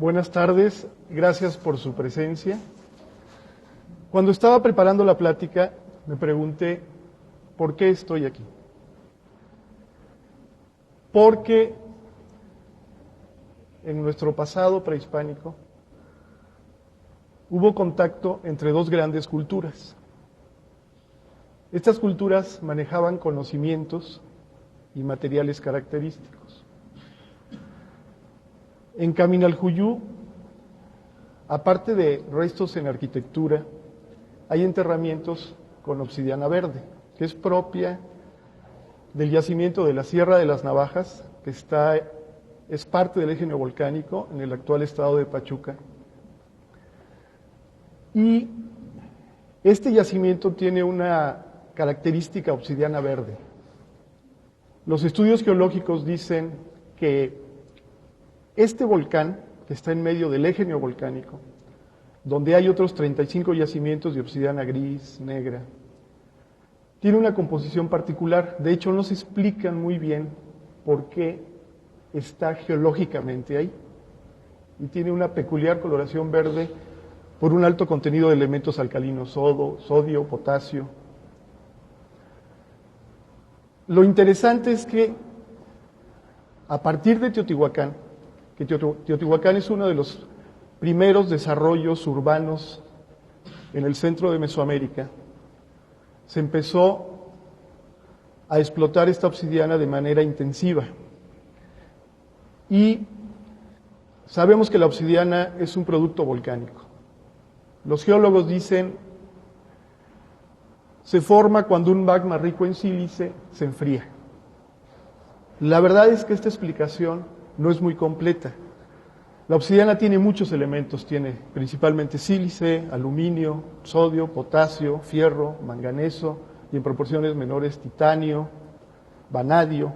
Buenas tardes, gracias por su presencia. Cuando estaba preparando la plática, me pregunté, ¿por qué estoy aquí? Porque en nuestro pasado prehispánico hubo contacto entre dos grandes culturas. Estas culturas manejaban conocimientos y materiales característicos. En Caminaljuyu, aparte de restos en arquitectura, hay enterramientos con obsidiana verde, que es propia del yacimiento de la Sierra de las Navajas, que es parte del eje neovolcánico en el actual estado de Pachuca. Y este yacimiento tiene una característica obsidiana verde. Los estudios geológicos dicen que este volcán, que está en medio del eje neovolcánico, donde hay otros 35 yacimientos de obsidiana gris, negra, tiene una composición particular. De hecho, no se explican muy bien por qué está geológicamente ahí. Y tiene una peculiar coloración verde por un alto contenido de elementos alcalinos, sodio, potasio. Lo interesante es que a partir de Teotihuacán, que Teotihuacán es uno de los primeros desarrollos urbanos en el centro de Mesoamérica, se empezó a explotar esta obsidiana de manera intensiva. Y sabemos que la obsidiana es un producto volcánico. Los geólogos dicen, se forma cuando un magma rico en sílice se enfría. La verdad es que esta explicación no es muy completa. La obsidiana tiene muchos elementos, tiene principalmente sílice, aluminio, sodio, potasio, fierro, manganeso y en proporciones menores titanio, vanadio.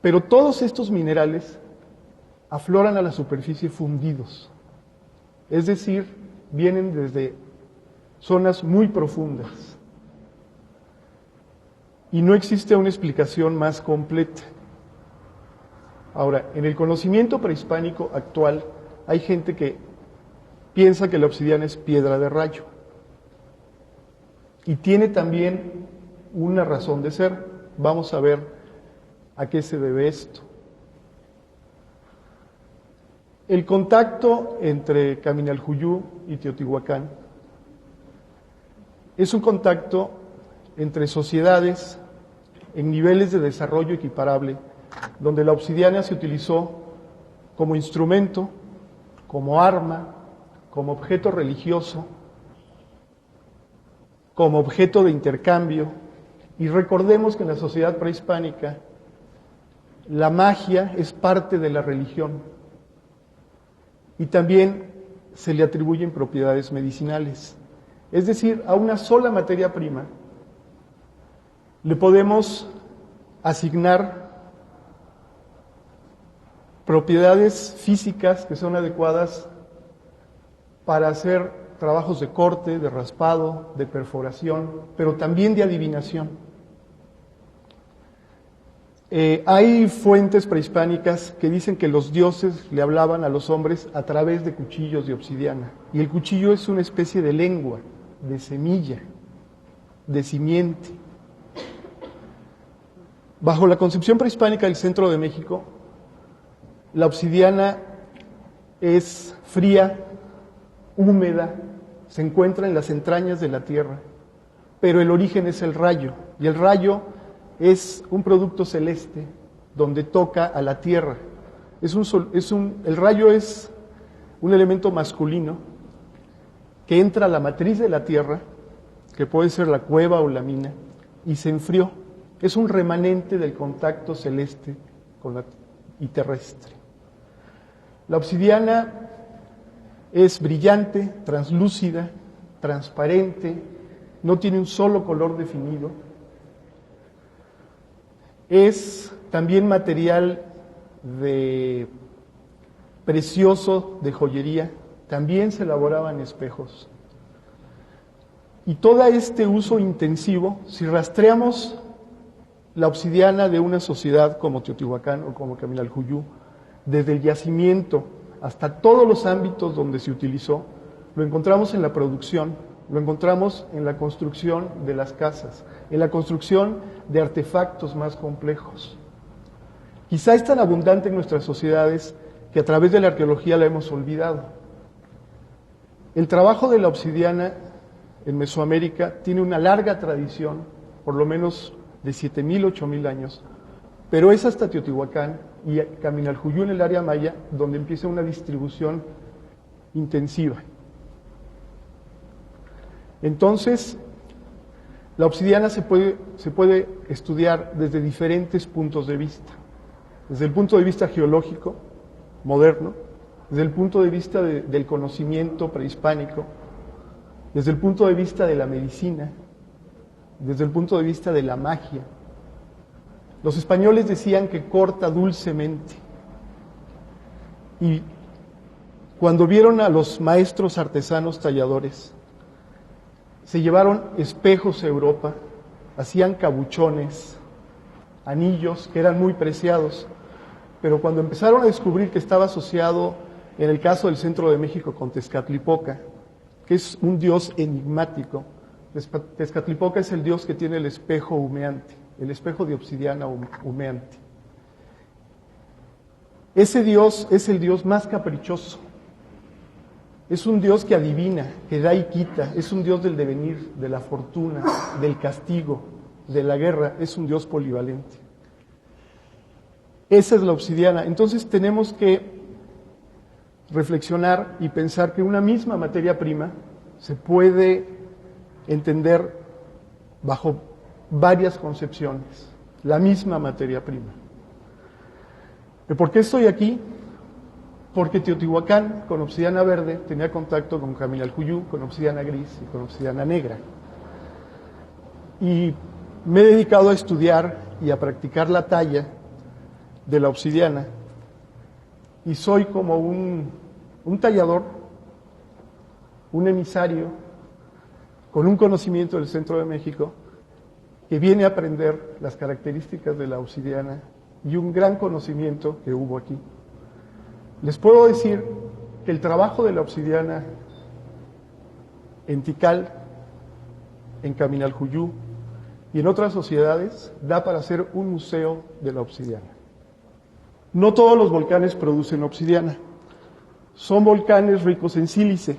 Pero todos estos minerales afloran a la superficie fundidos, es decir, vienen desde zonas muy profundas. Y no existe una explicación más completa. Ahora, en el conocimiento prehispánico actual hay gente que piensa que la obsidiana es piedra de rayo. Y tiene también una razón de ser. Vamos a ver a qué se debe esto. El contacto entre Caminaljuyu y Teotihuacán es un contacto entre sociedades en niveles de desarrollo equiparable, donde la obsidiana se utilizó como instrumento, como arma, como objeto religioso, como objeto de intercambio. Y recordemos que en la sociedad prehispánica la magia es parte de la religión y también se le atribuyen propiedades medicinales. Es decir, a una sola materia prima le podemos asignar propiedades físicas que son adecuadas para hacer trabajos de corte, de raspado, de perforación, pero también de adivinación. Hay fuentes prehispánicas que dicen que los dioses le hablaban a los hombres a través de cuchillos de obsidiana, y el cuchillo es una especie de lengua, de semilla, de simiente. Bajo la concepción prehispánica del centro de México, la obsidiana es fría, húmeda, se encuentra en las entrañas de la tierra, pero el origen es el rayo, y el rayo es un producto celeste donde toca a la tierra. El rayo es un elemento masculino que entra a la matriz de la tierra, que puede ser la cueva o la mina, y se enfrió. Es un remanente del contacto celeste y terrestre. La obsidiana es brillante, translúcida, transparente, no tiene un solo color definido. Es también material precioso de joyería, también se elaboraban espejos. Y todo este uso intensivo, si rastreamos la obsidiana de una sociedad como Teotihuacán o como Caminaljuyu, desde el yacimiento hasta todos los ámbitos donde se utilizó, lo encontramos en la producción, lo encontramos en la construcción de las casas, en la construcción de artefactos más complejos. Quizá es tan abundante en nuestras sociedades que a través de la arqueología la hemos olvidado. El trabajo de la obsidiana en Mesoamérica tiene una larga tradición, por lo menos de 7,000, 8,000 años, pero es hasta Teotihuacán y Caminaljuyu en el área maya donde empieza una distribución intensiva. Entonces, la obsidiana se puede estudiar desde diferentes puntos de vista. Desde el punto de vista geológico, moderno, desde el punto de vista del conocimiento prehispánico, desde el punto de vista de la medicina, desde el punto de vista de la magia. Los españoles decían que corta dulcemente. Y cuando vieron a los maestros artesanos talladores, se llevaron espejos a Europa, hacían cabuchones, anillos que eran muy preciados, pero cuando empezaron a descubrir que estaba asociado, en el caso del centro de México, con Tezcatlipoca, que es un dios enigmático. Tezcatlipoca es el dios que tiene el espejo humeante, el espejo de obsidiana humeante. Ese dios es el dios más caprichoso. Es un Dios que adivina, que da y quita, es un Dios del devenir, de la fortuna, del castigo, de la guerra, es un Dios polivalente. Esa es la obsidiana. Entonces tenemos que reflexionar y pensar que una misma materia prima se puede entender bajo varias concepciones, la misma materia prima. ¿Por qué estoy aquí? Porque Teotihuacán, con obsidiana verde, tenía contacto con Caminaljuyu, con obsidiana gris y con obsidiana negra. Y me he dedicado a estudiar y a practicar la talla de la obsidiana. Y soy como un tallador, un emisario, con un conocimiento del centro de México, que viene a aprender las características de la obsidiana y un gran conocimiento que hubo aquí. Les puedo decir que el trabajo de la obsidiana en Tikal, en Caminaljuyu y en otras sociedades da para hacer un museo de la obsidiana. No todos los volcanes producen obsidiana. Son volcanes ricos en sílice.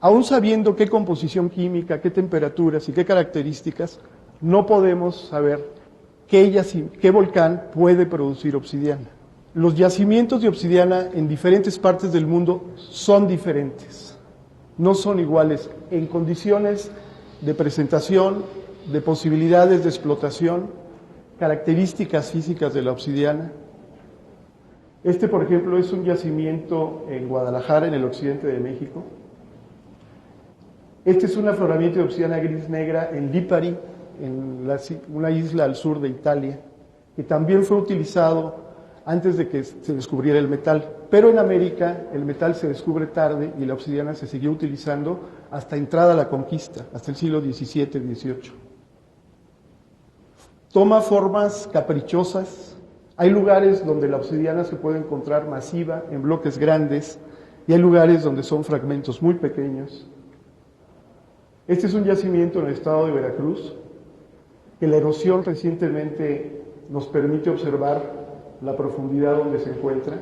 Aún sabiendo qué composición química, qué temperaturas y qué características, no podemos saber qué volcán puede producir obsidiana. Los yacimientos de obsidiana en diferentes partes del mundo son diferentes, no son iguales en condiciones de presentación, de posibilidades de explotación, características físicas de la obsidiana. Este, por ejemplo, es un yacimiento en Guadalajara, en el occidente de México. Este es un afloramiento de obsidiana gris negra en Lipari, en una isla al sur de Italia, que también fue utilizado antes de que se descubriera el metal. Pero en América el metal se descubre tarde y la obsidiana se siguió utilizando hasta entrada a la conquista, hasta el siglo XVII, XVIII. Toma formas caprichosas. Hay lugares donde la obsidiana se puede encontrar masiva, en bloques grandes, y hay lugares donde son fragmentos muy pequeños. Este es un yacimiento en el estado de Veracruz, que la erosión recientemente nos permite observar la profundidad donde se encuentra.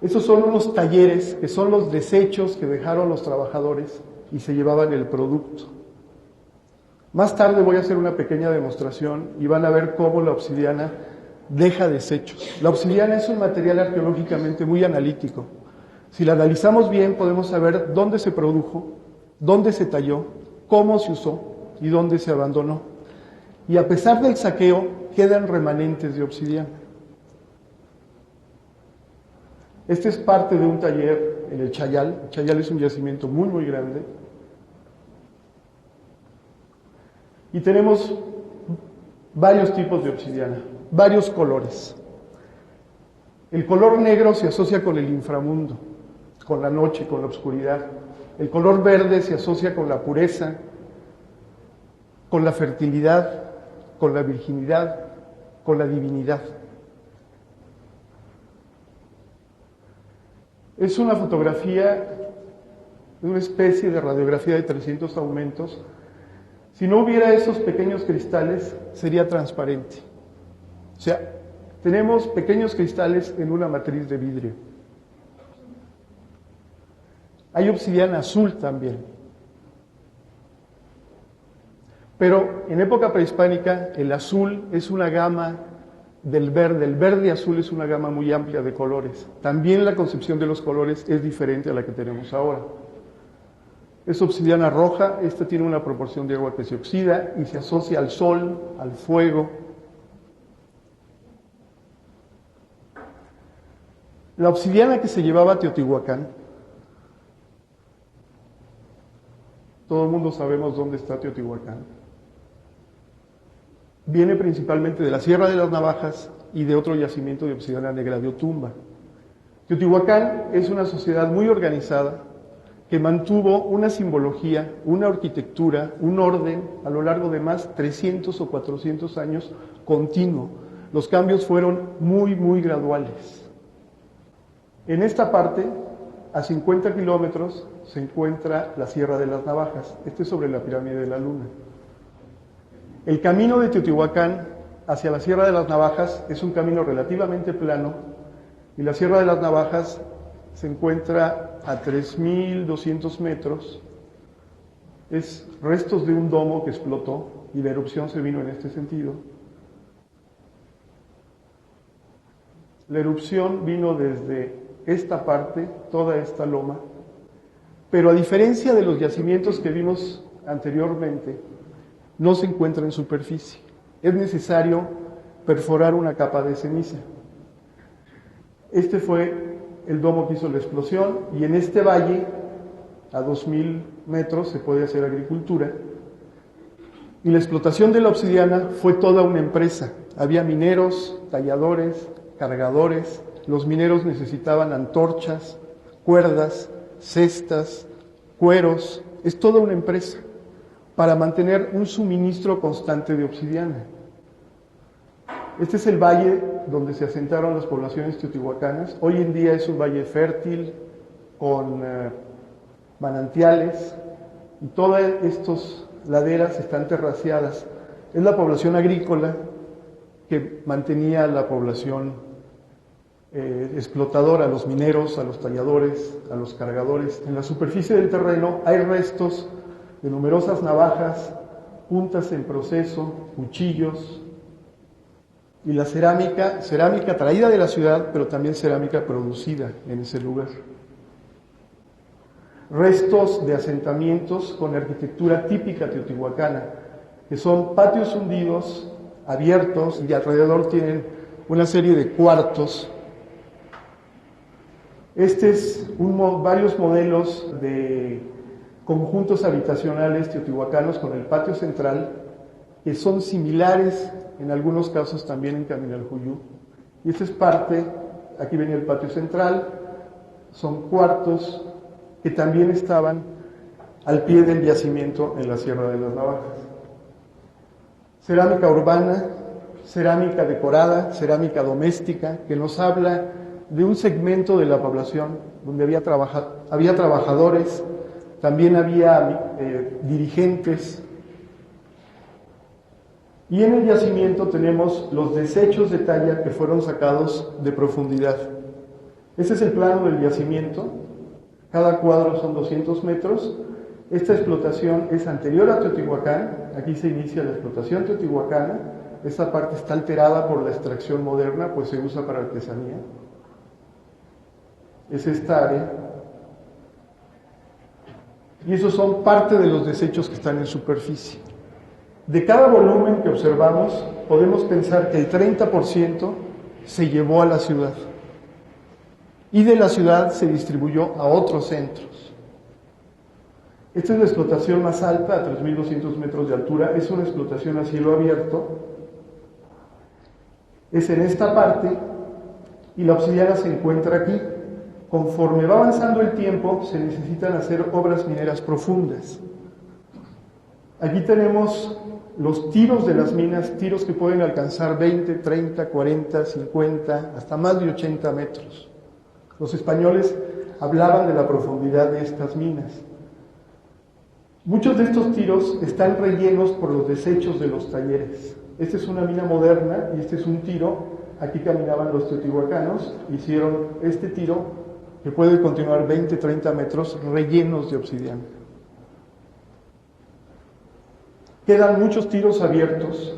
Esos son unos talleres que son los desechos que dejaron los trabajadores y se llevaban el producto. Más tarde voy a hacer una pequeña demostración y van a ver cómo la obsidiana deja desechos. La obsidiana es un material arqueológicamente muy analítico. Si la analizamos bien, podemos saber dónde se produjo, dónde se talló, cómo se usó y dónde se abandonó. Y a pesar del saqueo, quedan remanentes de obsidiana. Este es parte de un taller en el Chayal. El Chayal es un yacimiento muy, muy grande. Y tenemos varios tipos de obsidiana, varios colores. El color negro se asocia con el inframundo, con la noche, con la oscuridad. El color verde se asocia con la pureza, con la fertilidad, con la virginidad, con la divinidad. Es una fotografía, una especie de radiografía de 300 aumentos. Si no hubiera esos pequeños cristales, sería transparente. O sea, tenemos pequeños cristales en una matriz de vidrio. Hay obsidiana azul también. Pero en época prehispánica, el azul es una gama del verde. El verde azul es una gama muy amplia de colores. También la concepción de los colores es diferente a la que tenemos ahora. Es obsidiana roja, esta tiene una proporción de agua que se oxida y se asocia al sol, al fuego. La obsidiana que se llevaba a Teotihuacán, todo el mundo sabemos dónde está Teotihuacán, viene principalmente de la Sierra de las Navajas y de otro yacimiento de obsidiana negra de Otumba. Teotihuacán es una sociedad muy organizada que mantuvo una simbología, una arquitectura, un orden a lo largo de más 300 o 400 años continuo. Los cambios fueron muy, muy graduales. En esta parte, a 50 kilómetros, se encuentra la Sierra de las Navajas. Este es sobre la pirámide de la Luna. El camino de Teotihuacán hacia la Sierra de las Navajas es un camino relativamente plano y la Sierra de las Navajas se encuentra a 3.200 metros. Es restos de un domo que explotó y la erupción se vino en este sentido. La erupción vino desde esta parte, toda esta loma, pero a diferencia de los yacimientos que vimos anteriormente, no se encuentra en superficie. Es necesario perforar una capa de ceniza. Este fue el domo que hizo la explosión y en este valle, a 2.000 metros, se puede hacer agricultura. Y la explotación de la obsidiana fue toda una empresa. Había mineros, talladores, cargadores. Los mineros necesitaban antorchas, cuerdas, cestas, cueros. Es toda una empresa para mantener un suministro constante de obsidiana. Este es el valle donde se asentaron las poblaciones teotihuacanas. Hoy en día es un valle fértil, con manantiales, y todas estas laderas están terraceadas. Es la población agrícola que mantenía a la población explotadora, a los mineros, a los talladores, a los cargadores. En la superficie del terreno hay restos de numerosas navajas, puntas en proceso, cuchillos, y la cerámica traída de la ciudad, pero también cerámica producida en ese lugar. Restos de asentamientos con arquitectura típica teotihuacana, que son patios hundidos, abiertos, y alrededor tienen una serie de cuartos. Este es varios modelos de conjuntos habitacionales teotihuacanos con el patio central, que son similares en algunos casos también en Caminaljuyu. Y esta es parte, aquí venía el patio central, son cuartos que también estaban al pie del yacimiento en la Sierra de las Navajas. Cerámica urbana, cerámica decorada, cerámica doméstica, que nos habla de un segmento de la población donde había trabajadores, también había dirigentes. Y en el yacimiento tenemos los desechos de talla que fueron sacados de profundidad. Este es el plano del yacimiento. Cada cuadro son 200 metros. Esta explotación es anterior a Teotihuacán. Aquí se inicia la explotación teotihuacana. Esta parte está alterada por la extracción moderna, pues se usa para artesanía. Es esta área. Y esos son parte de los desechos que están en superficie. De cada volumen que observamos, podemos pensar que el 30% se llevó a la ciudad y de la ciudad se distribuyó a otros centros. Esta es la explotación más alta, a 3.200 metros de altura. Es una explotación a cielo abierto. Es en esta parte y la obsidiana se encuentra aquí. Conforme va avanzando el tiempo, se necesitan hacer obras mineras profundas. Aquí tenemos los tiros de las minas, tiros que pueden alcanzar 20, 30, 40, 50, hasta más de 80 metros. Los españoles hablaban de la profundidad de estas minas. Muchos de estos tiros están rellenos por los desechos de los talleres. Esta es una mina moderna y este es un tiro. Aquí caminaban los teotihuacanos, hicieron este tiro que puede continuar 20, 30 metros rellenos de obsidiana. Quedan muchos tiros abiertos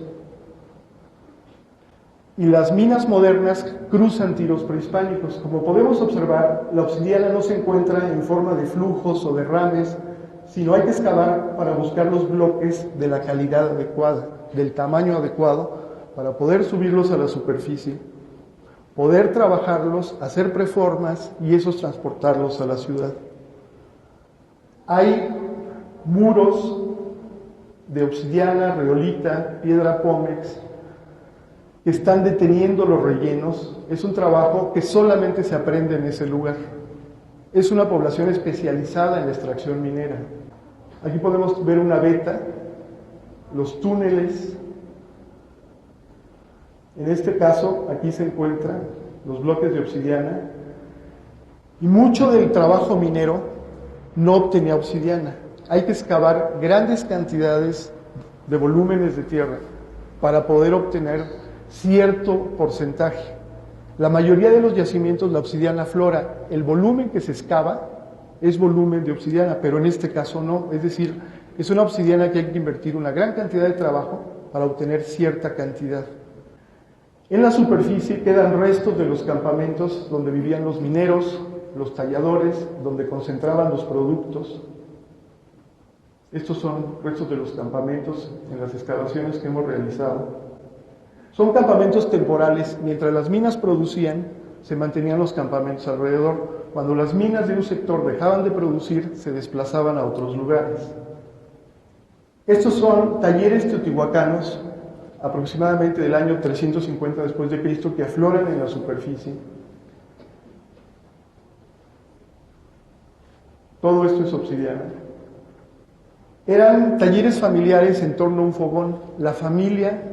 y las minas modernas cruzan tiros prehispánicos. Como podemos observar, la obsidiana no se encuentra en forma de flujos o derrames, sino hay que excavar para buscar los bloques de la calidad adecuada, del tamaño adecuado, para poder subirlos a la superficie, poder trabajarlos, hacer preformas y esos transportarlos a la ciudad. Hay muros de obsidiana, reolita, piedra pómex, que están deteniendo los rellenos. Es un trabajo que solamente se aprende en ese lugar. Es una población especializada en la extracción minera. Aquí podemos ver una veta, los túneles. En este caso, aquí se encuentran los bloques de obsidiana y mucho del trabajo minero no obtenía obsidiana. Hay que excavar grandes cantidades de volúmenes de tierra para poder obtener cierto porcentaje. La mayoría de los yacimientos, la obsidiana aflora. El volumen que se excava es volumen de obsidiana, pero en este caso no. Es decir, es una obsidiana que hay que invertir una gran cantidad de trabajo para obtener cierta cantidad. En la superficie quedan restos de los campamentos donde vivían los mineros, los talladores, donde concentraban los productos. Estos son restos de los campamentos en las excavaciones que hemos realizado. Son campamentos temporales. Mientras las minas producían, se mantenían los campamentos alrededor. Cuando las minas de un sector dejaban de producir, se desplazaban a otros lugares. Estos son talleres teotihuacanos, aproximadamente del año 350 después de Cristo, que afloran en la superficie. Todo esto es obsidiana. Eran talleres familiares en torno a un fogón. La familia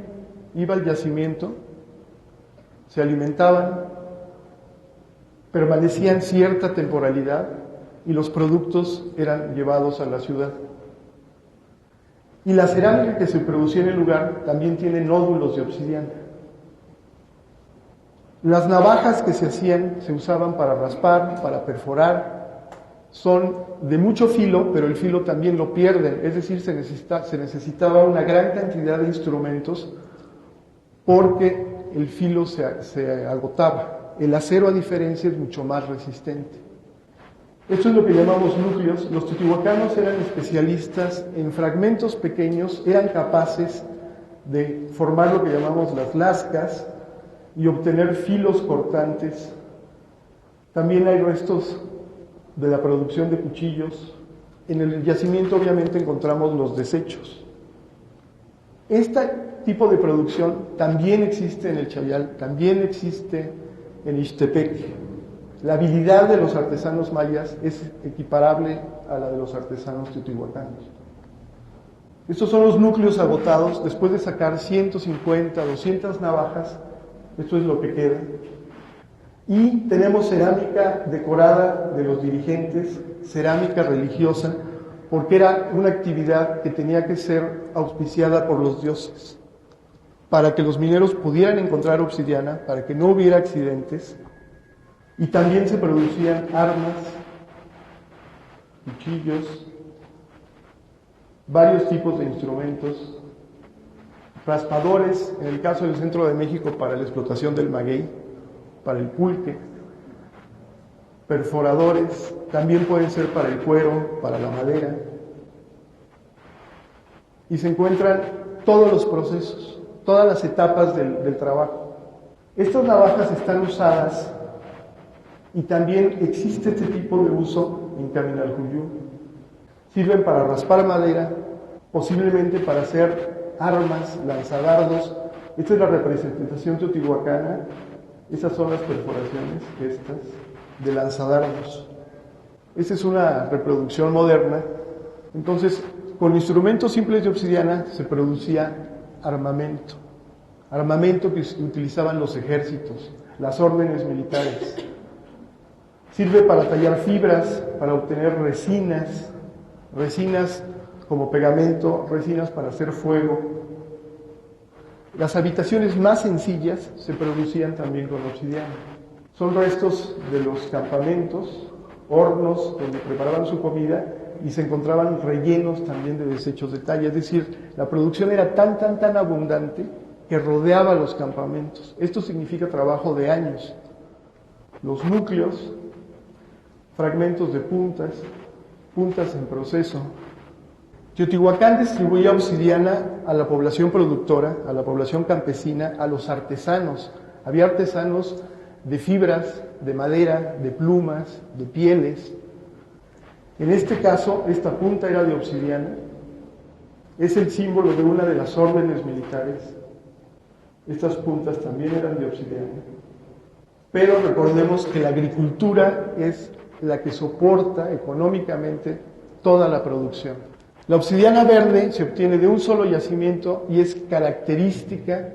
iba al yacimiento, se alimentaban, permanecían cierta temporalidad y los productos eran llevados a la ciudad. Y la cerámica que se producía en el lugar también tiene nódulos de obsidiana. Las navajas que se hacían se usaban para raspar, para perforar. Son de mucho filo, pero el filo también lo pierden. Es decir, se necesitaba una gran cantidad de instrumentos porque el filo se agotaba. El acero, a diferencia, es mucho más resistente. Esto es lo que llamamos núcleos. Los teotihuacanos eran especialistas en fragmentos pequeños, eran capaces de formar lo que llamamos las lascas y obtener filos cortantes. También hay restos de la producción de cuchillos. En el yacimiento obviamente encontramos los desechos. Este tipo de producción también existe en el Chayal, también existe en Ixtepec. La habilidad de los artesanos mayas es equiparable a la de los artesanos teotihuacanos. Estos son los núcleos agotados. Después de sacar 150, 200 navajas, esto es lo que queda. Y tenemos cerámica decorada de los dirigentes, cerámica religiosa, porque era una actividad que tenía que ser auspiciada por los dioses, para que los mineros pudieran encontrar obsidiana, para que no hubiera accidentes. Y también se producían armas, cuchillos, varios tipos de instrumentos, raspadores, en el caso del centro de México para la explotación del maguey, para el pulque, perforadores, también pueden ser para el cuero, para la madera. Y se encuentran todos los procesos, todas las etapas del trabajo. Estas navajas están usadas y también existe este tipo de uso en Caminalcuyú. Sirven para raspar madera, posiblemente para hacer armas, lanzadardos. Esta es la representación teotihuacana. Esas son las perforaciones, estas, de lanzadardos. Esta es una reproducción moderna. Entonces, con instrumentos simples de obsidiana se producía armamento. Armamento que utilizaban los ejércitos, las órdenes militares. Sirve para tallar fibras, para obtener resinas, resinas como pegamento, resinas para hacer fuego. Las habitaciones más sencillas se producían también con obsidiana. Son restos de los campamentos, hornos donde preparaban su comida y se encontraban rellenos también de desechos de talla. Es decir, la producción era tan abundante que rodeaba los campamentos. Esto significa trabajo de años. Los núcleos, fragmentos de puntas, puntas en proceso. Teotihuacán distribuía obsidiana a la población productora, a la población campesina, a los artesanos. Había artesanos de fibras, de madera, de plumas, de pieles. En este caso, esta punta era de obsidiana. Es el símbolo de una de las órdenes militares. Estas puntas también eran de obsidiana. Pero recordemos que la agricultura es la que soporta económicamente toda la producción. La obsidiana verde se obtiene de un solo yacimiento y es característica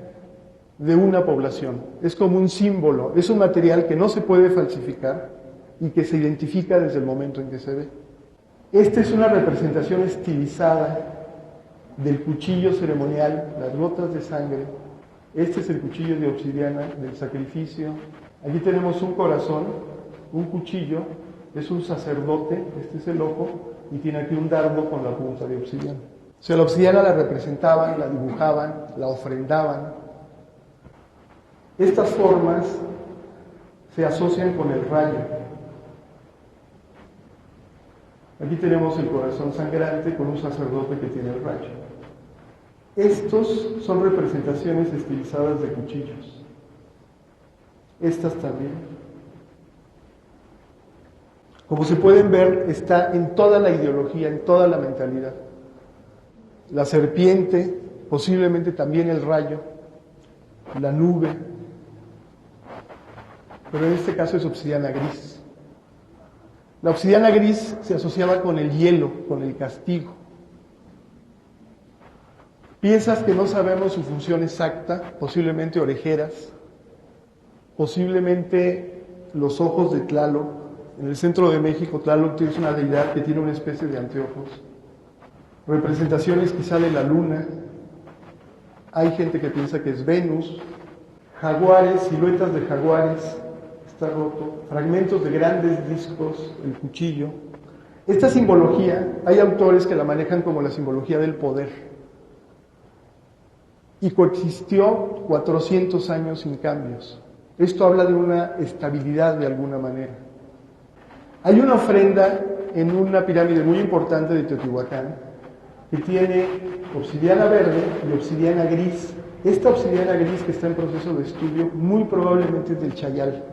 de una población. Es como un símbolo, es un material que no se puede falsificar y que se identifica desde el momento en que se ve. Esta es una representación estilizada del cuchillo ceremonial, las gotas de sangre. Este es el cuchillo de obsidiana del sacrificio. Aquí tenemos un corazón, un cuchillo, es un sacerdote, este es el ojo, y tiene aquí un dardo con la punta de obsidiana. O sea, la obsidiana la representaban, la dibujaban, la ofrendaban. Estas formas se asocian con el rayo. Aquí tenemos el corazón sangrante con un sacerdote que tiene el rayo. Estos son representaciones estilizadas de cuchillos. Estas también. Como se pueden ver, está en toda la ideología, en toda la mentalidad. La serpiente, posiblemente también el rayo, la nube, pero en este caso es obsidiana gris. La obsidiana gris se asociaba con el hielo, con el castigo. Piezas que no sabemos su función exacta, posiblemente orejeras, posiblemente los ojos de Tlaloc. En el centro de México, Tlaloc es una deidad que tiene una especie de anteojos. Representaciones quizá de la luna. Hay gente que piensa que es Venus. Jaguares, siluetas de jaguares. Está roto. Fragmentos de grandes discos, el cuchillo. Esta simbología, hay autores que la manejan como la simbología del poder. Y coexistió 400 años sin cambios. Esto habla de una estabilidad de alguna manera. Hay una ofrenda en una pirámide muy importante de Teotihuacán que tiene obsidiana verde y obsidiana gris. Esta obsidiana gris que está en proceso de estudio muy probablemente es del Chayal.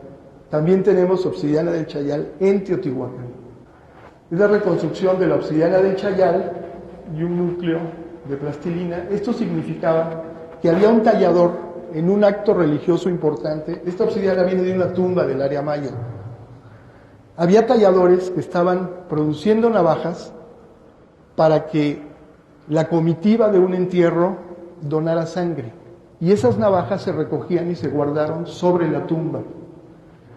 También tenemos obsidiana del Chayal en Teotihuacán. Es la reconstrucción de la obsidiana del Chayal y un núcleo de plastilina. Esto significaba que había un tallador en un acto religioso importante. Esta obsidiana viene de una tumba del área maya. Había talladores que estaban produciendo navajas para que la comitiva de un entierro donara sangre. Y esas navajas se recogían y se guardaron sobre la tumba.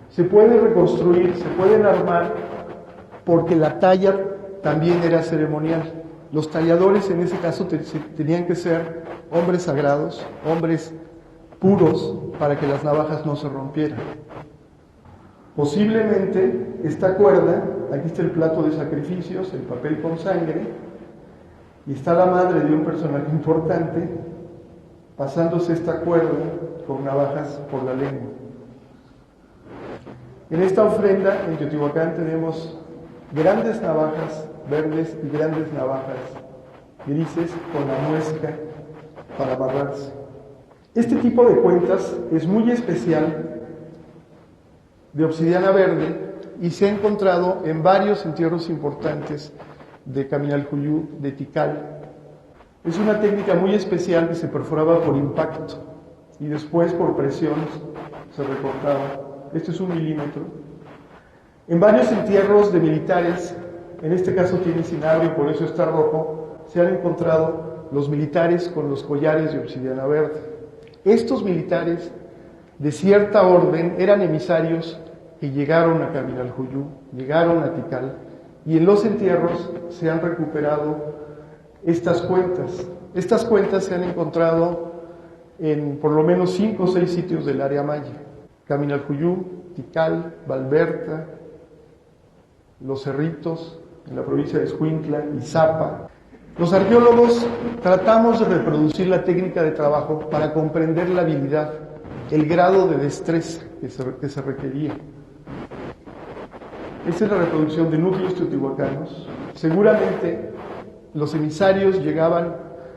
Se puede reconstruir, se pueden armar, porque la talla también era ceremonial. Los talladores en ese caso tenían que ser hombres sagrados, hombres puros, para que las navajas no se rompieran. Posiblemente esta cuerda, aquí está el plato de sacrificios, el papel con sangre, y está la madre de un personaje importante pasándose esta cuerda con navajas por la lengua. En esta ofrenda en Teotihuacán tenemos grandes navajas verdes y grandes navajas grises con la muesca para amarrarse. Este tipo de cuentas es muy especial, de obsidiana verde, y se ha encontrado en varios entierros importantes de Caminalcuyú, de Tikal. Es una técnica muy especial que se perforaba por impacto y después por presión se recortaba. Este es 1 milímetro. En varios entierros de militares, en este caso tiene cinabrio y por eso está rojo, se han encontrado los militares con los collares de obsidiana verde. Estos militares de cierta orden eran emisarios que llegaron a Caminaljuyu, llegaron a Tikal, y en los entierros se han recuperado estas cuentas. Estas cuentas se han encontrado en por lo menos 5 o 6 sitios del área maya: Caminaljuyu, Tikal, Valberta, Los Cerritos, en la provincia de Escuintla, Izapa. Los arqueólogos tratamos de reproducir la técnica de trabajo para comprender la habilidad, el grado de destreza que se requería. Esta es la reproducción de núcleos teotihuacanos. Seguramente los emisarios llegaban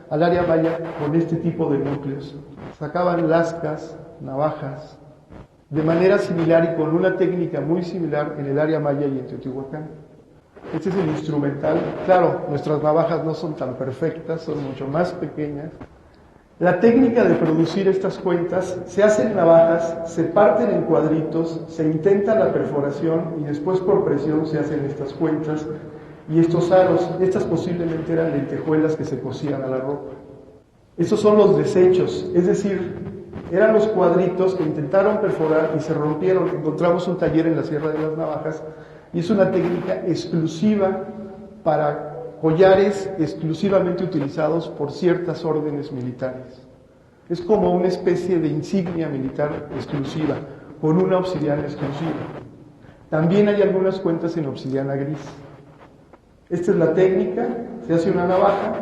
al área maya con este tipo de núcleos. Sacaban lascas, navajas, de manera similar y con una técnica muy similar en el área maya y en Teotihuacán. Este es el instrumental. Claro, nuestras navajas no son tan perfectas, son mucho más pequeñas. La técnica de producir estas cuentas: se hacen navajas, se parten en cuadritos, se intenta la perforación y después por presión se hacen estas cuentas y estos aros. Estas posiblemente eran lentejuelas que se cosían a la ropa. Estos son los desechos, es decir, eran los cuadritos que intentaron perforar y se rompieron. Encontramos un taller en la Sierra de las Navajas y es una técnica exclusiva para collares exclusivamente utilizados por ciertas órdenes militares. Es como una especie de insignia militar exclusiva, con una obsidiana exclusiva. También hay algunas cuentas en obsidiana gris. Esta es la técnica: se hace una navaja,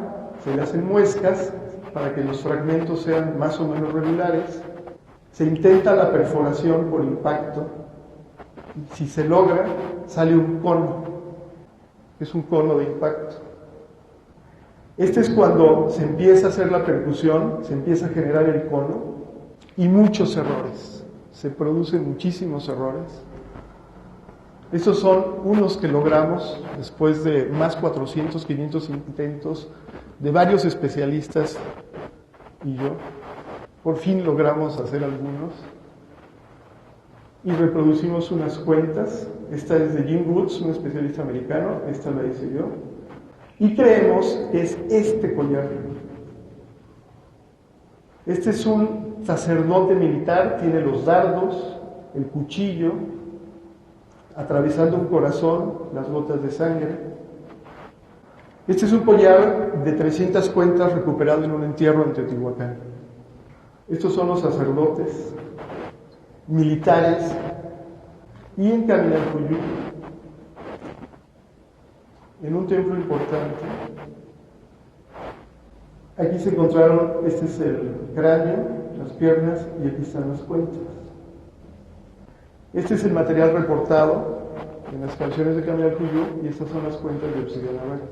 se le hacen muescas para que los fragmentos sean más o menos regulares, se intenta la perforación por impacto, y si se logra, sale un cono, que es un cono de impacto. Este es cuando se empieza a hacer la percusión, se empieza a generar el cono, y muchos errores, se producen muchísimos errores. Estos son unos que logramos después de más 400, 500 intentos de varios especialistas y yo. Por fin logramos hacer algunos y reproducimos unas cuentas. Esta es de Jim Woods, un especialista americano, esta la hice yo, y creemos que es este collar. Este es un sacerdote militar, tiene los dardos, el cuchillo, atravesando un corazón, las gotas de sangre. Este es un collar de 300 cuentas recuperado en un entierro en Teotihuacán. Estos son los sacerdotes militares. Y en Caminaljuyu, en un templo importante, aquí se encontraron, este es el cráneo, las piernas, y aquí están las cuentas. Este es el material reportado en las canciones de Caminaljuyu y estas son las cuentas de obsidiana verde.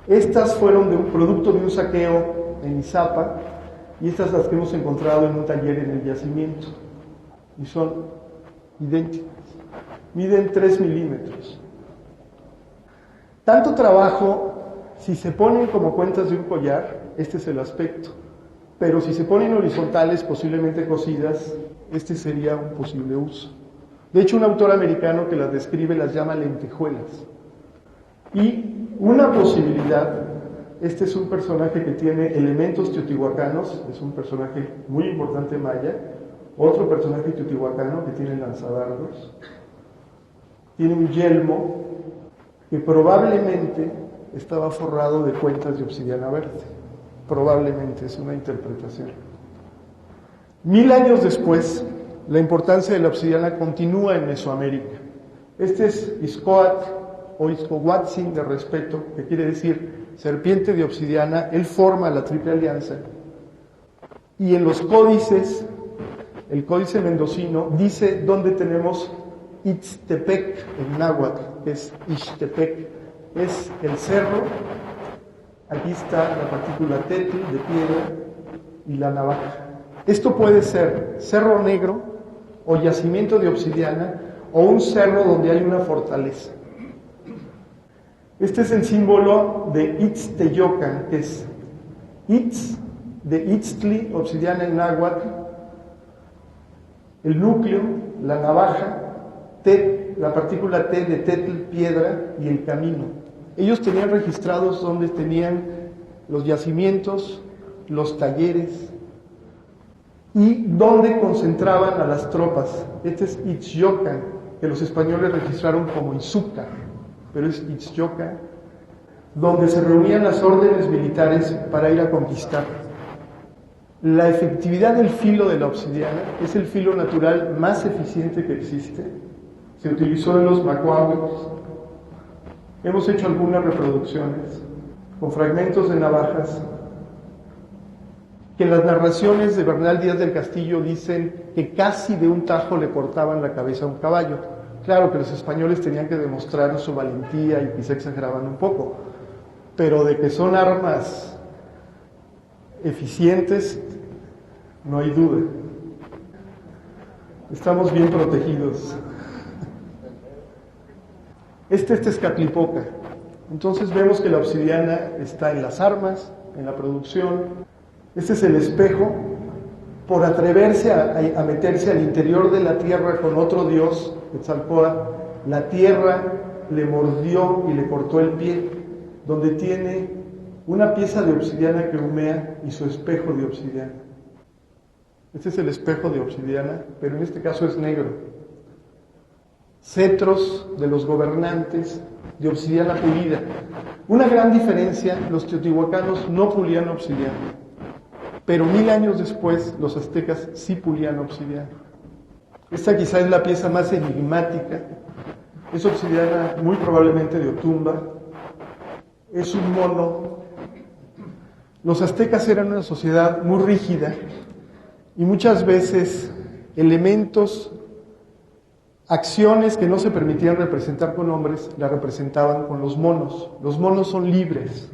Estas fueron de un producto de un saqueo en Izapa y estas las que hemos encontrado en un taller en el yacimiento y son idénticas. Miden 3 milímetros. Tanto trabajo, si se ponen como cuentas de un collar, este es el aspecto, pero si se ponen horizontales, posiblemente cosidas, este sería un posible uso. De hecho, un autor americano que las describe las llama lentejuelas. Y una posibilidad, este es un personaje que tiene elementos teotihuacanos, es un personaje muy importante maya, otro personaje teotihuacano que tiene lanzadardos, tiene un yelmo que probablemente estaba forrado de cuentas de obsidiana verde. Probablemente, es una interpretación. 1000 años después, la importancia de la obsidiana continúa en Mesoamérica. Este es Ixcoatl o Ixcohuatzin de respeto, que quiere decir serpiente de obsidiana. Él forma la Triple Alianza. Y en los códices, el códice mendocino dice dónde tenemos Ixtepec en náhuatl, que es Ixtepec, es el cerro. Aquí está la partícula tetl de piedra y la navaja. Esto puede ser cerro negro o yacimiento de obsidiana o un cerro donde hay una fortaleza. Este es el símbolo de Ixteyocan, que es Itz de Itztli, obsidiana en náhuatl, el núcleo, la navaja, Tet, la partícula T de tetl, piedra, y el camino. Ellos tenían registrados donde tenían los yacimientos, los talleres, y donde concentraban a las tropas. Este es Ixyocan, que los españoles registraron como Izúcar, pero es Ixyocan, donde se reunían las órdenes militares para ir a conquistar. La efectividad del filo de la obsidiana es el filo natural más eficiente que existe. Se utilizó en los macuahues. Hemos hecho algunas reproducciones con fragmentos de navajas que en las narraciones de Bernal Díaz del Castillo dicen que casi de un tajo le cortaban la cabeza a un caballo. Claro que los españoles tenían que demostrar su valentía y quizá exageraban un poco, pero de que son armas eficientes, no hay duda. Estamos bien protegidos. Este es Tezcatlipoca. Entonces vemos que la obsidiana está en las armas, en la producción. Este es el espejo. Por atreverse a meterse al interior de la tierra con otro dios, Quetzalcóatl, la tierra le mordió y le cortó el pie, donde tiene una pieza de obsidiana que humea y su espejo de obsidiana. Este es el espejo de obsidiana, pero en este caso es negro. Cetros de los gobernantes de obsidiana pulida. Una gran diferencia, los teotihuacanos no pulían obsidiana, pero 1000 años después los aztecas sí pulían obsidiana. Esta quizá es la pieza más enigmática. Es obsidiana muy probablemente de Otumba. Es un mono. Los aztecas eran una sociedad muy rígida y muchas veces elementos, acciones que no se permitían representar con hombres, la representaban con los monos. Los monos son libres,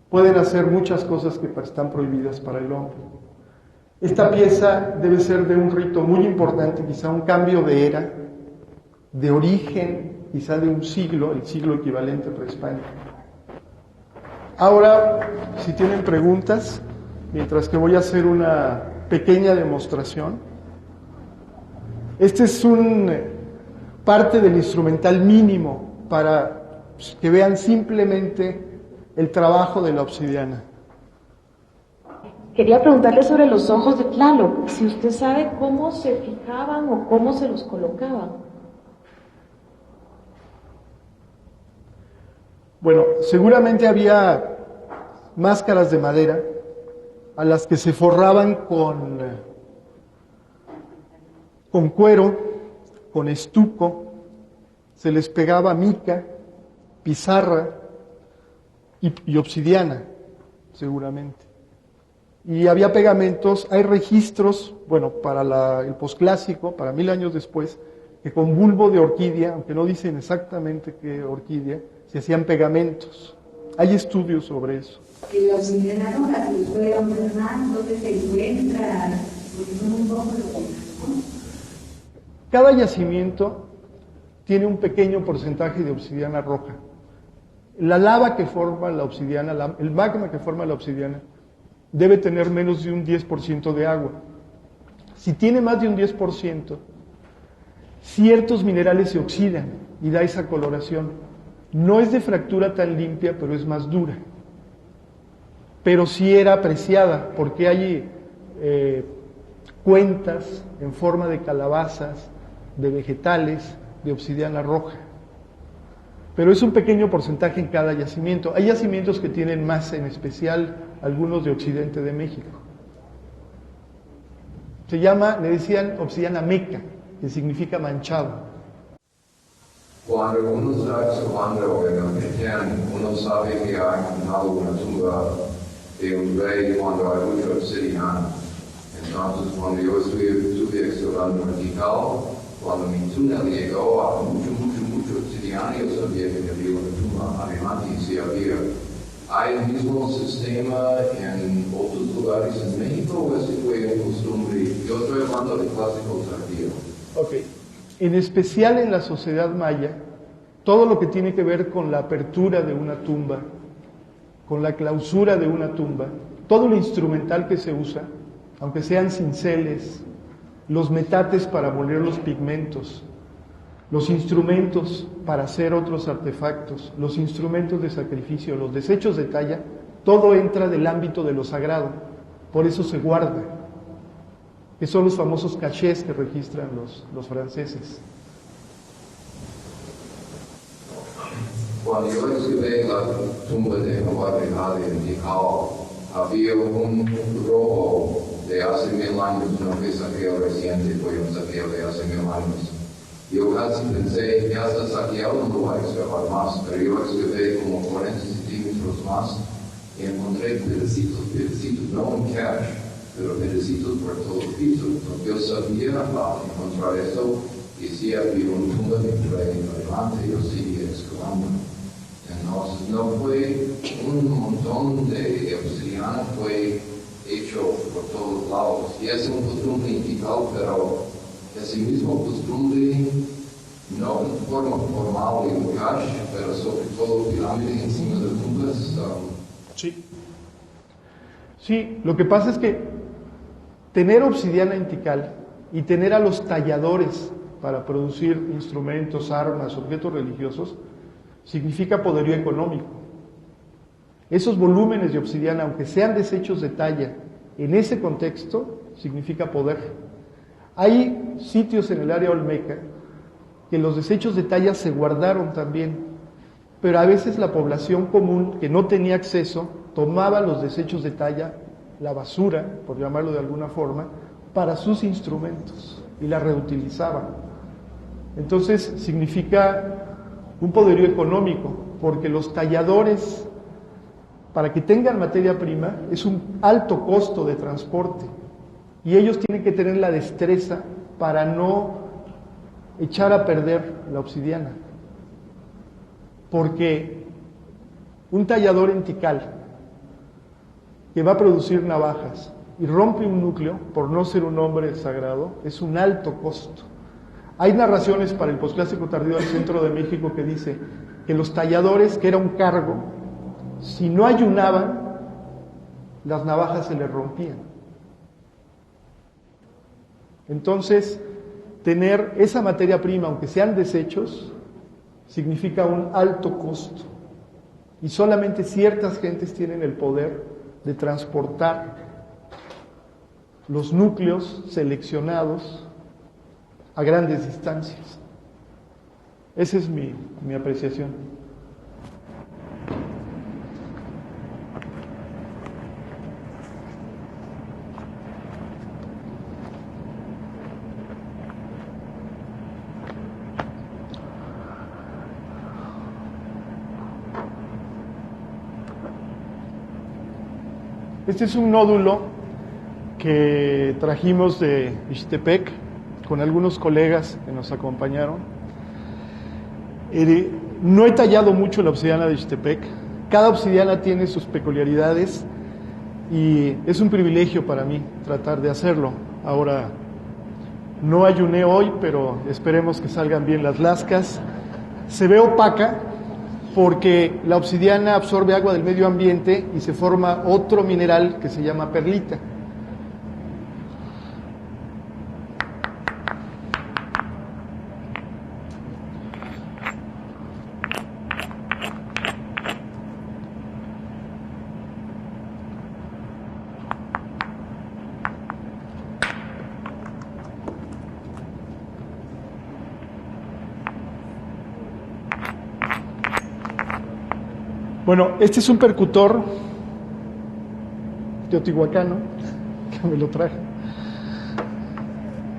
pueden hacer muchas cosas que están prohibidas para el hombre. Esta pieza debe ser de un rito muy importante, quizá un cambio de era, de origen, quizá de un siglo, el siglo equivalente prehispánico. Ahora, si tienen preguntas, mientras que voy a hacer una pequeña demostración. Este es parte del instrumental mínimo para que vean simplemente el trabajo de la obsidiana. Quería preguntarle sobre los ojos de Tlaloc, si usted sabe cómo se fijaban o cómo se los colocaban. Bueno, seguramente había máscaras de madera a las que se forraban con cuero, con estuco, se les pegaba mica, pizarra y obsidiana, seguramente. Y había pegamentos, hay registros, bueno, para el posclásico, para 1000 años después, que con bulbo de orquídea, aunque no dicen exactamente qué orquídea, se hacían pegamentos. Hay estudios sobre eso. Que la obsidiana roja se fue ordenando, donde se encuentra, porque son un poco Cada yacimiento tiene un pequeño porcentaje de obsidiana roja. La lava que forma la obsidiana, el magma que forma la obsidiana, debe tener menos de un 10% de agua. Si tiene más de un 10%, ciertos minerales se oxidan y da esa coloración. No es de fractura tan limpia, pero es más dura. Pero sí era apreciada, porque hay cuentas en forma de calabazas, de vegetales, de obsidiana roja. Pero es un pequeño porcentaje en cada yacimiento. Hay yacimientos que tienen más, en especial algunos de Occidente de México. Se llama, le decían, obsidiana meca, que significa manchado. Cuando uno está excavando en el Petén, uno sabe que ha encontrado una tumba de un rey cuando hay mucha obsidiana. Entonces, cuando yo estuve excavando vertical, cuando mi túnel llegó a mucho obsidiana, yo sabía que había una tumba adelante y si había. ¿Hay el mismo sistema en otros lugares en México o ese fue en costumbre? Yo estoy hablando de clásico tardío. Ok. En especial en la sociedad maya, todo lo que tiene que ver con la apertura de una tumba, con la clausura de una tumba, todo lo instrumental que se usa, aunque sean cinceles, los metates para moler los pigmentos, los instrumentos para hacer otros artefactos, los instrumentos de sacrificio, los desechos de talla, todo entra del ámbito de lo sagrado, por eso se guarda. que son los famosos cachés que registran los franceses. Cuando yo excavé la tumba de Nahuatl en Tikal, había un robo de hace 1000 años, no fue saqueo reciente, fue un saqueo de hace 1000 años. Yo casi pensé, ya está saqueado, no lo voy a excavar más, pero yo excavé como 40 centímetros más y encontré pedacitos, no en cash, pero pedacitos por todo el piso. Entonces yo sabía al encontrar eso, y si había una tumba de adelante, yo seguía excavando. Entonces no fue un montón de obsidiana, fue hecho por todos lados. Y es una costumbre indical, pero ese mismo costumbre, no en forma formal y un cash, pero sobre todo pirámide encima de tumbas. Sí, lo que pasa es que tener obsidiana en Tikal y tener a los talladores para producir instrumentos, armas, objetos religiosos, significa poderío económico. Esos volúmenes de obsidiana, aunque sean desechos de talla, en ese contexto, significa poder. Hay sitios en el área olmeca que los desechos de talla se guardaron también, pero a veces la población común, que no tenía acceso, tomaba los desechos de talla, la basura, por llamarlo de alguna forma, para sus instrumentos y la reutilizaban. Entonces significa un poderío económico, porque los talladores, para que tengan materia prima, es un alto costo de transporte, y ellos tienen que tener la destreza para no echar a perder la obsidiana, porque un tallador en Tikal que va a producir navajas y rompe un núcleo por no ser un hombre sagrado, es un alto costo. Hay narraciones para el posclásico tardío del centro de México que dice que los talladores, que era un cargo, si no ayunaban, las navajas se les rompían. Entonces, tener esa materia prima, aunque sean desechos, significa un alto costo. Y solamente ciertas gentes tienen el poder de transportar los núcleos seleccionados a grandes distancias. Esa es mi apreciación. Este es un nódulo que trajimos de Ixtepec con algunos colegas que nos acompañaron. No he tallado mucho la obsidiana de Ixtepec. Cada obsidiana tiene sus peculiaridades y es un privilegio para mí tratar de hacerlo. Ahora, no ayuné hoy, pero esperemos que salgan bien las lascas. Se ve opaca porque la obsidiana absorbe agua del medio ambiente y se forma otro mineral que se llama perlita. Bueno, este es un percutor teotihuacano, que me lo traje.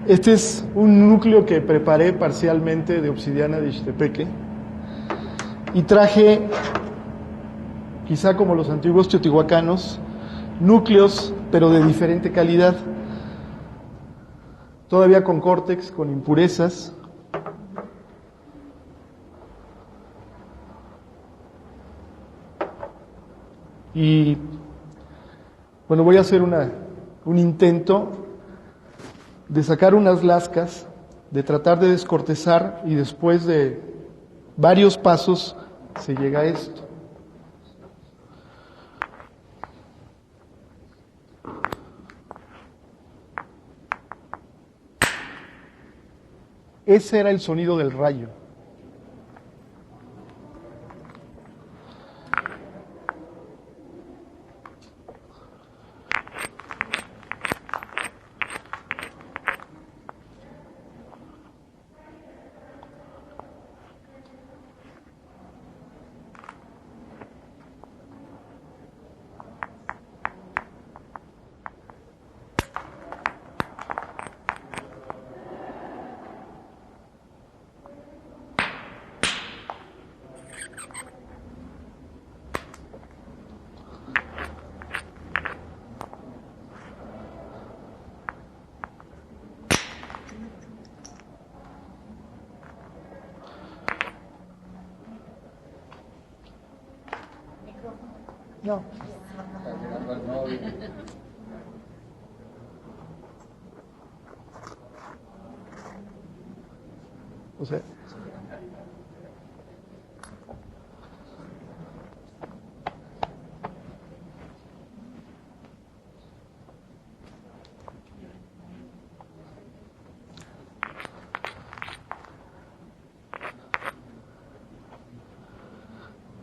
Este es un núcleo que preparé parcialmente de obsidiana de Ixtepeque y traje, quizá como los antiguos teotihuacanos, núcleos, pero de diferente calidad, todavía con córtex, con impurezas. Y bueno, voy a hacer un intento de sacar unas lascas, de tratar de descortezar, y después de varios pasos se llega a esto. Ese era el sonido del rayo. No. O sea,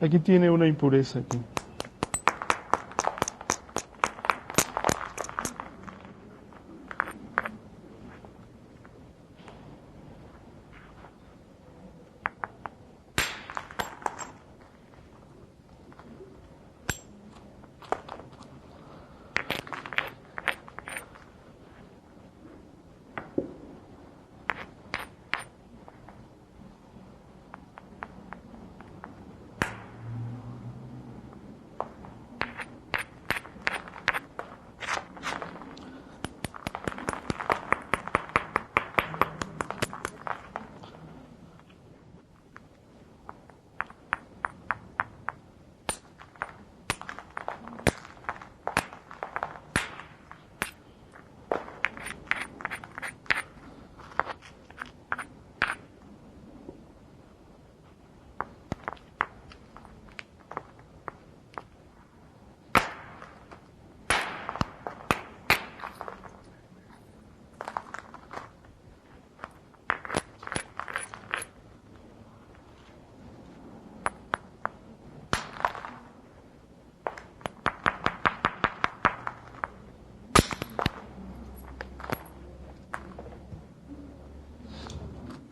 aquí tiene una impureza aquí.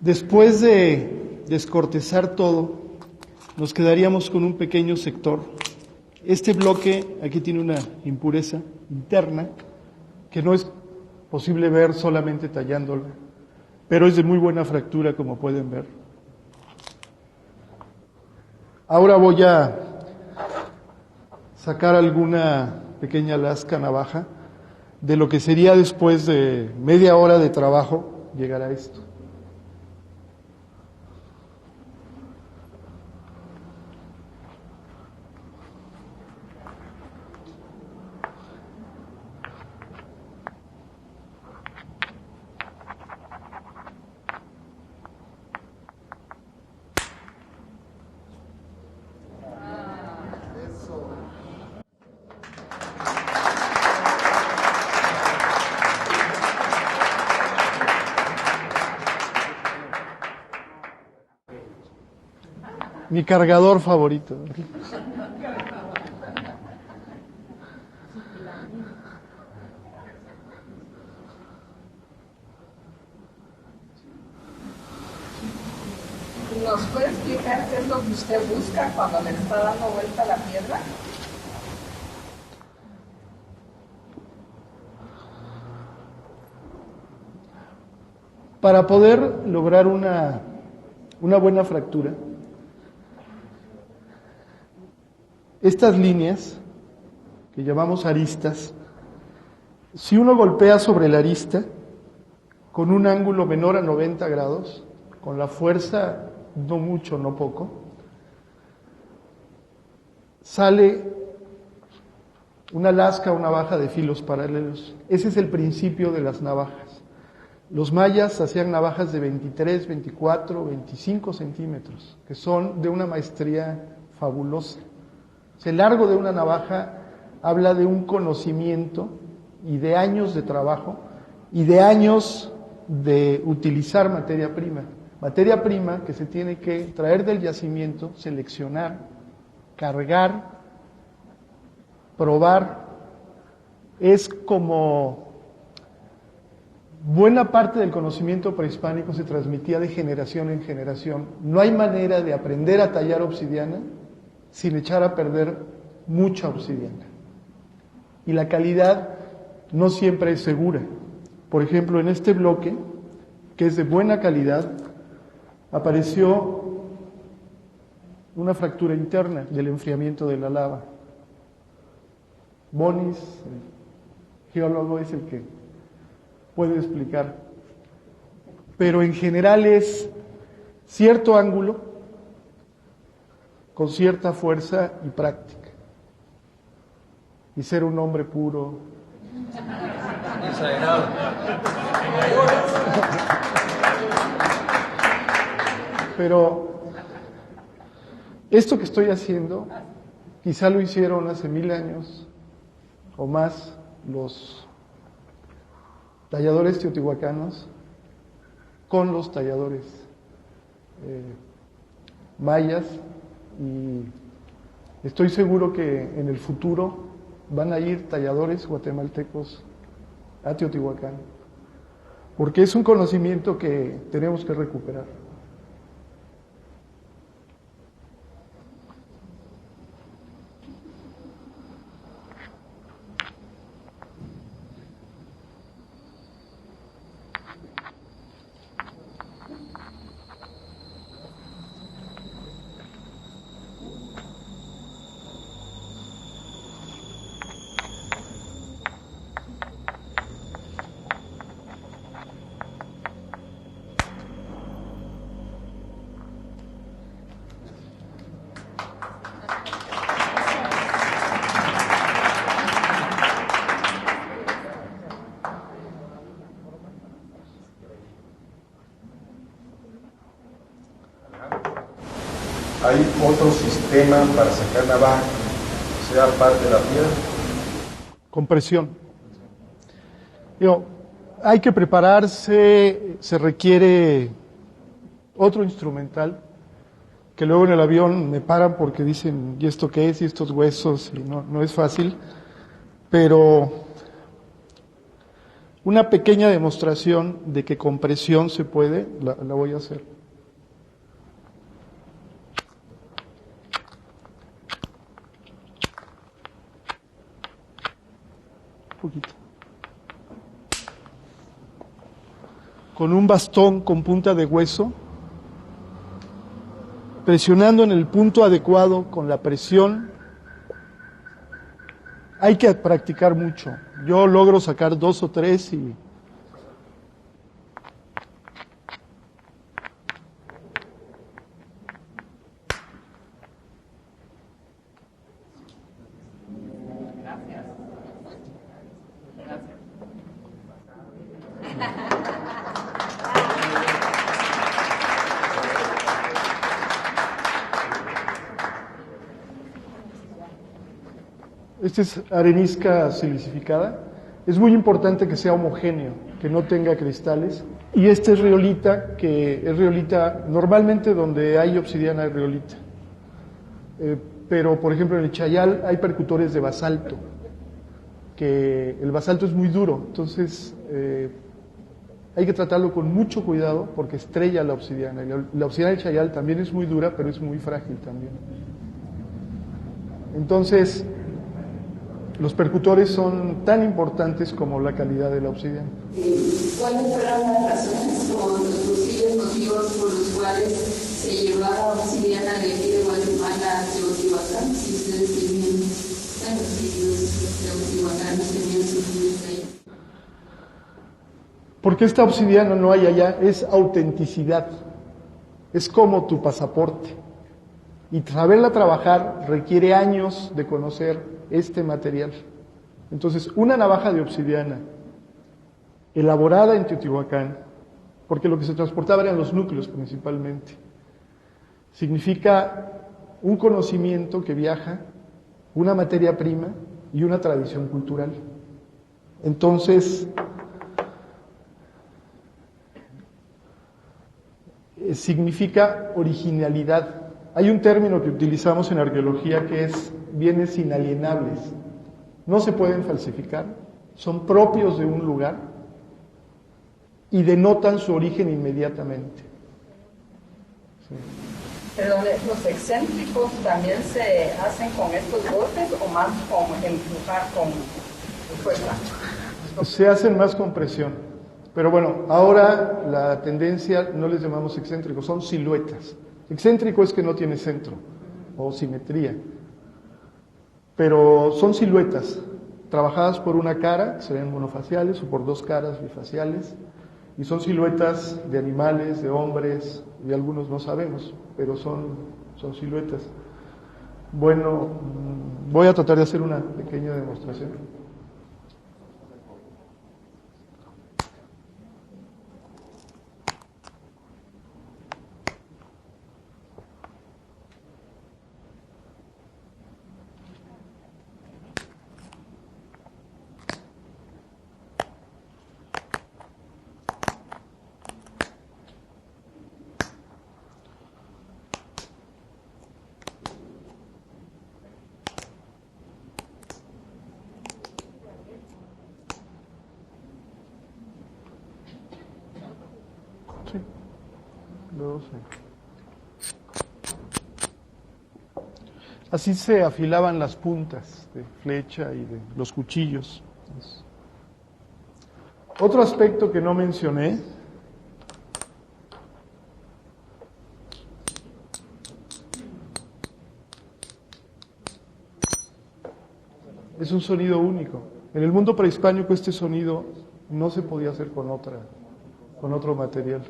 Después de descortezar todo, nos quedaríamos con un pequeño sector. Este bloque aquí tiene una impureza interna que no es posible ver solamente tallándola, pero es de muy buena fractura, como pueden ver. Ahora voy a sacar alguna pequeña lasca navaja de lo que sería después de media hora de trabajo llegar a esto. Mi cargador favorito. ¿Nos puede explicar qué es lo que usted busca cuando le está dando vuelta a la piedra? Para poder lograr una buena fractura, estas líneas, que llamamos aristas, si uno golpea sobre la arista con un ángulo menor a 90 grados, con la fuerza, no mucho, no poco, sale una lasca o navaja de filos paralelos. Ese es el principio de las navajas. Los mayas hacían navajas de 23, 24, 25 centímetros, que son de una maestría fabulosa. El largo de una navaja habla de un conocimiento y de años de trabajo y de años de utilizar materia prima. Materia prima que se tiene que traer del yacimiento, seleccionar, cargar, probar. Es como buena parte del conocimiento prehispánico se transmitía de generación en generación. No hay manera de aprender a tallar obsidiana sin echar a perder mucha obsidiana. Y la calidad no siempre es segura. Por ejemplo, en este bloque, que es de buena calidad, apareció una fractura interna del enfriamiento de la lava. Bonis, el geólogo, es el que puede explicar. Pero en general es cierto ángulo, con cierta fuerza y práctica. y ser un hombre puro. Exagerado. Pero esto que estoy haciendo, quizá lo hicieron hace 1000 años o más los talladores teotihuacanos con los talladores mayas, y estoy seguro que en el futuro van a ir talladores guatemaltecos a Teotihuacán, porque es un conocimiento que tenemos que recuperar. ¿Hay otro sistema para sacar navaja que sea parte de la piedra? Compresión. Hay que prepararse, se requiere otro instrumental, que luego en el avión me paran porque dicen, ¿y esto qué es? ¿Y estos huesos? Y no es fácil, pero una pequeña demostración de que con presión se puede, la voy a hacer. Poquito. Con un bastón con punta de hueso, presionando en el punto adecuado con la presión. Hay que practicar mucho. Yo logro sacar 2 o 3 y esta es arenisca silicificada. Es muy importante que sea homogéneo, que no tenga cristales. Y esta es riolita, que es riolita, normalmente donde hay obsidiana hay riolita. Pero, por ejemplo, en el Chayal hay percutores de basalto, que el basalto es muy duro, entonces hay que tratarlo con mucho cuidado porque estrella la obsidiana. La obsidiana del Chayal también es muy dura, pero es muy frágil también. Entonces, los percutores son tan importantes como la calidad de la obsidiana. ¿Cuáles fueron las razones o los posibles motivos por los cuales se llevaba obsidiana de aquí de Guatemala a Teotihuacán? Si ustedes tenían, bueno, si los teotihuacanos tenían sus vidas ahí. Porque esta obsidiana no hay allá, es autenticidad. Es como tu pasaporte. Y saberla trabajar requiere años de conocer este material. Entonces, una navaja de obsidiana elaborada en Teotihuacán, porque lo que se transportaba eran los núcleos principalmente, significa un conocimiento que viaja, una materia prima y una tradición cultural. Entonces, significa originalidad. Hay un término que utilizamos en arqueología que es bienes inalienables. No se pueden falsificar, son propios de un lugar y denotan su origen inmediatamente. Sí. Pero los excéntricos también se hacen con estos golpes o más con empujar con fuerza. Se hacen más con presión. Pero bueno, ahora la tendencia, no les llamamos excéntricos, son siluetas. Excéntrico es que no tiene centro o simetría. Pero son siluetas, trabajadas por una cara, que serían monofaciales, o por 2 caras bifaciales, y son siluetas de animales, de hombres, y algunos no sabemos, pero son siluetas. Bueno, voy a tratar de hacer una pequeña demostración. Sí, 12. Así se afilaban las puntas de flecha y de los cuchillos. Otro aspecto que no mencioné es un sonido único. En el mundo prehispánico este sonido no se podía hacer con otro material.